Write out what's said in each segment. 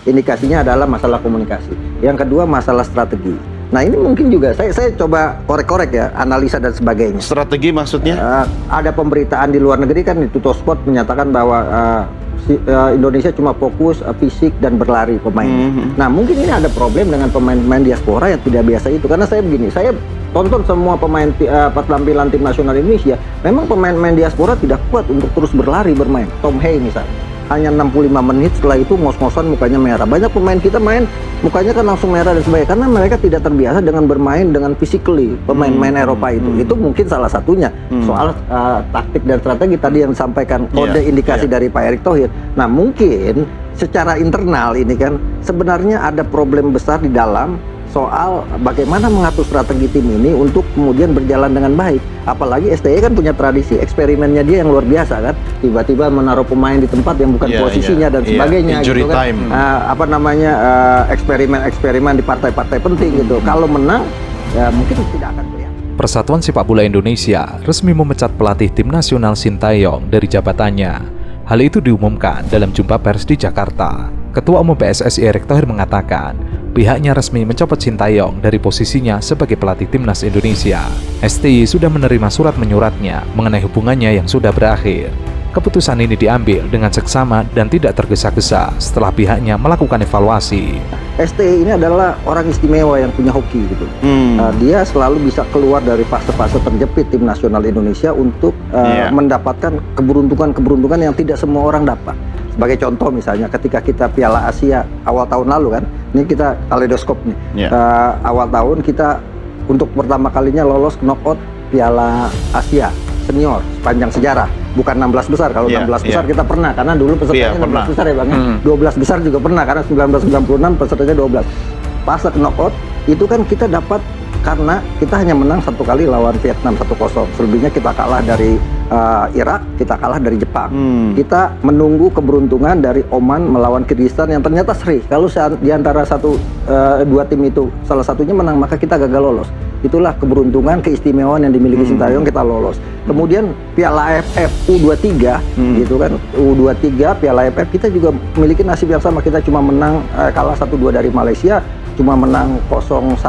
indikasinya adalah masalah komunikasi. Yang kedua masalah strategi. Nah ini mungkin juga saya coba korek-korek ya, analisa dan sebagainya. Strategi maksudnya? Ada pemberitaan di luar negeri kan, di Tuttosport menyatakan bahwa Indonesia cuma fokus fisik dan berlari pemain. Nah mungkin ini ada problem dengan pemain-pemain diaspora yang tidak biasa itu. Karena saya begini, saya tonton semua pemain penampilan tim nasional Indonesia, memang pemain-pemain diaspora tidak kuat untuk terus berlari bermain. Tom Hey misalnya, hanya 65 menit, setelah itu ngos-ngosan mukanya merah. Banyak pemain kita main mukanya kan langsung merah dan sebagainya karena mereka tidak terbiasa dengan bermain dengan physically, pemain-pemain Eropa itu mungkin salah satunya. Soal taktik dan strategi tadi yang disampaikan, kode indikasi dari Pak Erick Thohir. Nah mungkin secara internal ini kan sebenarnya ada problem besar di dalam soal bagaimana mengatur strategi tim ini untuk kemudian berjalan dengan baik. Apalagi STY kan punya tradisi eksperimennya dia yang luar biasa kan. Tiba-tiba menaruh pemain di tempat yang bukan posisinya dan sebagainya gitu kan. Eksperimen di partai-partai penting gitu. Kalau menang ya mungkin tidak akan kelihatan. Persatuan Sepak Bola Indonesia resmi memecat pelatih tim nasional Sintayong dari jabatannya. Hal itu diumumkan dalam jumpa pers di Jakarta. Ketua Umum PSSI Erick Thohir mengatakan, pihaknya resmi mencopot Sintayong dari posisinya sebagai pelatih timnas Indonesia. STY sudah menerima surat menyuratnya mengenai hubungannya yang sudah berakhir. Keputusan ini diambil dengan seksama dan tidak tergesa-gesa setelah pihaknya melakukan evaluasi. STY ini adalah orang istimewa yang punya hoki gitu. Dia selalu bisa keluar dari fase-fase terjepit tim nasional Indonesia untuk mendapatkan keberuntungan yang tidak semua orang dapat. Sebagai contoh misalnya ketika kita Piala Asia awal tahun lalu kan, ini kita kaleidoskop nih. Awal tahun kita untuk pertama kalinya lolos knockout Piala Asia senior sepanjang sejarah. Bukan 16 besar, kalau 16 besar kita pernah karena dulu pesertanya 16 besar ya Bang. 12 besar juga pernah karena 1996 pesertanya 12. Pas knockout itu kan kita dapat karena kita hanya menang satu kali lawan Vietnam 1-0. Selebihnya kita kalah dari Irak, kita kalah dari Jepang. Kita menunggu keberuntungan dari Oman melawan Kyrgyzstan yang ternyata seri. Kalau di antara dua tim itu salah satunya menang, maka kita gagal lolos. Itulah keberuntungan, keistimewaan yang dimiliki Sintayong, kita lolos. Kemudian Piala AFF U23 gitu kan, U23 Piala AFF kita juga memiliki nasib yang sama. Kita cuma menang kalah 1-2 dari Malaysia, cuma menang 1-0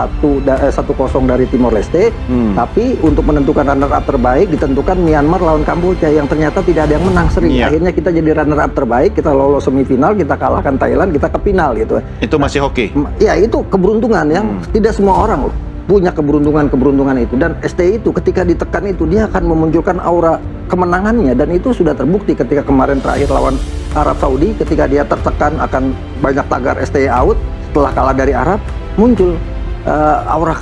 dari Timor Leste. Tapi untuk menentukan runner up terbaik ditentukan Myanmar lawan Kamboja yang ternyata tidak ada yang menang seri. Akhirnya kita jadi runner up terbaik, kita lolos semifinal, kita kalahkan Thailand, kita ke final gitu. Itu masih hoki? Ya itu keberuntungan yang tidak semua orang punya keberuntungan itu. Dan STY itu ketika ditekan itu dia akan memunculkan aura kemenangannya, dan itu sudah terbukti ketika kemarin terakhir lawan Arab Saudi, ketika dia tertekan akan banyak tagar STY out, setelah kalah dari Arab muncul aura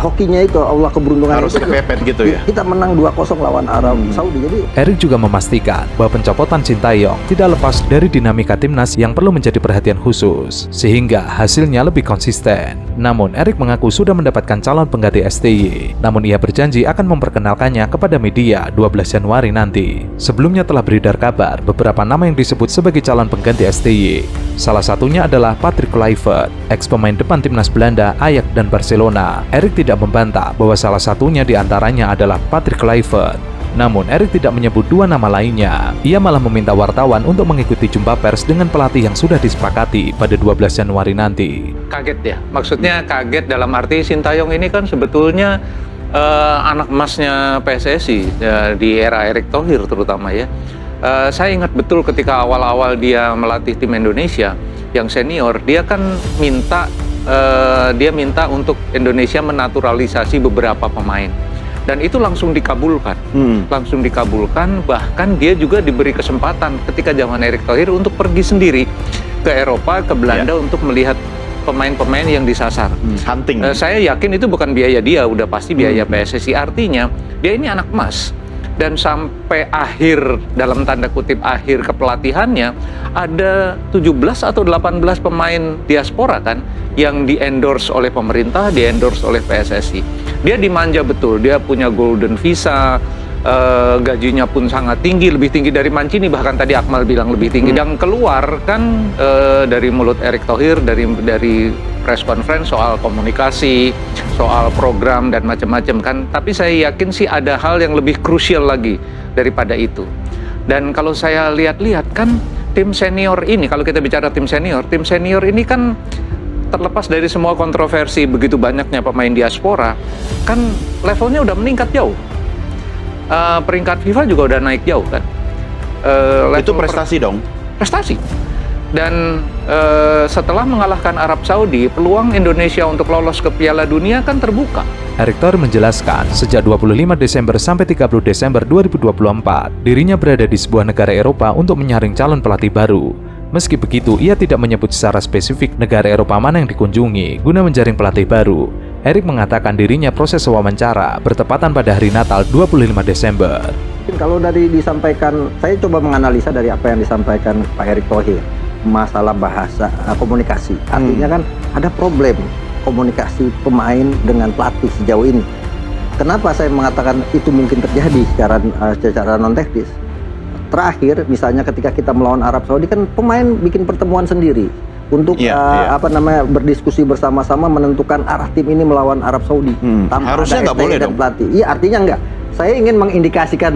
hokinya itu, aura keberuntungan harus itu kepepet gitu ya. Kita menang 2-0 lawan Arab Saudi. Jadi Erick juga memastikan bahwa pencopotan Sintayong tidak lepas dari dinamika timnas yang perlu menjadi perhatian khusus sehingga hasilnya lebih konsisten. Namun Erick mengaku sudah mendapatkan calon pengganti STY. Namun ia berjanji akan memperkenalkannya kepada media 12 Januari nanti. Sebelumnya telah beredar kabar beberapa nama yang disebut sebagai calon pengganti STY. Salah satunya adalah Patrick Kluivert, ex pemain depan timnas Belanda, Ajax dan Barcelona. Erick tidak membantah bahwa salah satunya diantaranya adalah Patrick Kluivert. Namun Erick tidak menyebut dua nama lainnya. Ia malah meminta wartawan untuk mengikuti jumpa pers dengan pelatih yang sudah disepakati pada 12 Januari nanti. Kaget ya, maksudnya kaget dalam arti Sintayong ini kan sebetulnya anak emasnya PSSI di era Erick Thohir terutama ya. Saya ingat betul ketika awal-awal dia melatih tim Indonesia yang senior, dia kan minta untuk Indonesia menaturalisasi beberapa pemain, dan itu langsung dikabulkan. Bahkan dia juga diberi kesempatan ketika zaman Erick Thohir untuk pergi sendiri ke Eropa, ke Belanda untuk melihat pemain-pemain yang disasar. Hunting. Saya yakin itu bukan biaya dia, udah pasti biaya PSSI. Artinya dia ini anak emas. Dan sampai akhir, dalam tanda kutip akhir kepelatihannya, ada 17 atau 18 pemain diaspora kan yang di-endorse oleh pemerintah, di-endorse oleh PSSI. Dia dimanja betul, dia punya golden visa, gajinya pun sangat tinggi, lebih tinggi dari Mancini, bahkan tadi Akmal bilang lebih tinggi. Dan keluar kan dari mulut Erick Thohir, dari press conference soal komunikasi, soal program dan macam-macam kan. Tapi saya yakin sih ada hal yang lebih krusial lagi daripada itu. Dan kalau saya lihat-lihat kan tim senior ini, kalau kita bicara tim senior ini kan terlepas dari semua kontroversi begitu banyaknya pemain diaspora, kan levelnya udah meningkat jauh. Peringkat FIFA juga udah naik jauh kan. Itu prestasi dong. Prestasi. Dan setelah mengalahkan Arab Saudi, peluang Indonesia untuk lolos ke Piala Dunia kan terbuka. Erick Thohir menjelaskan, sejak 25 Desember sampai 30 Desember 2024, dirinya berada di sebuah negara Eropa untuk menyaring calon pelatih baru. Meski begitu, ia tidak menyebut secara spesifik negara Eropa mana yang dikunjungi guna menjaring pelatih baru. Erick mengatakan dirinya proses wawancara bertepatan pada hari Natal 25 Desember. Kalau dari disampaikan, saya coba menganalisa dari apa yang disampaikan Pak Erick Thohir, masalah bahasa komunikasi. Artinya kan ada problem komunikasi pemain dengan pelatih sejauh ini. Kenapa saya mengatakan itu mungkin terjadi secara non teknis? Terakhir, misalnya ketika kita melawan Arab Saudi kan pemain bikin pertemuan sendiri untuk berdiskusi bersama-sama menentukan arah tim ini melawan Arab Saudi. Tanpa harusnya nggak boleh dong. Pelatih. Iya, artinya enggak. Saya ingin mengindikasikan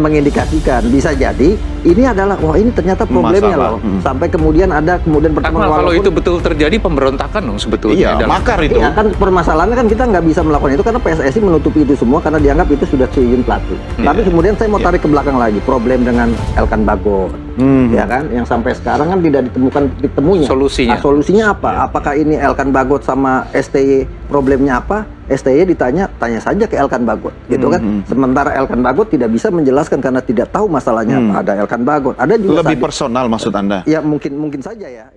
bisa jadi ini adalah ini ternyata problemnya loh. Sampai kemudian pertemuan. Kalau itu betul terjadi pemberontakan dong sebetulnya. Iya, makar itu. Iya kan, permasalahannya kan kita nggak bisa melakukan itu karena PSSI menutupi itu semua karena dianggap itu sudah izin pelatih. Tapi kemudian saya mau tarik ke belakang lagi, problem dengan Elkan Bagot, ya kan, yang sampai sekarang kan tidak ditemukan temunya. Solusinya apa? Apakah ini Elkan Bagot sama STY problemnya apa? STY tanya saja ke Elkan Bagot, gitu kan. Sementara Elkan Bagot tidak bisa menjelaskan karena tidak tahu masalahnya apa. Ada Elkan Bagot, ada juga lebih personal maksud Anda? Ya mungkin saja ya.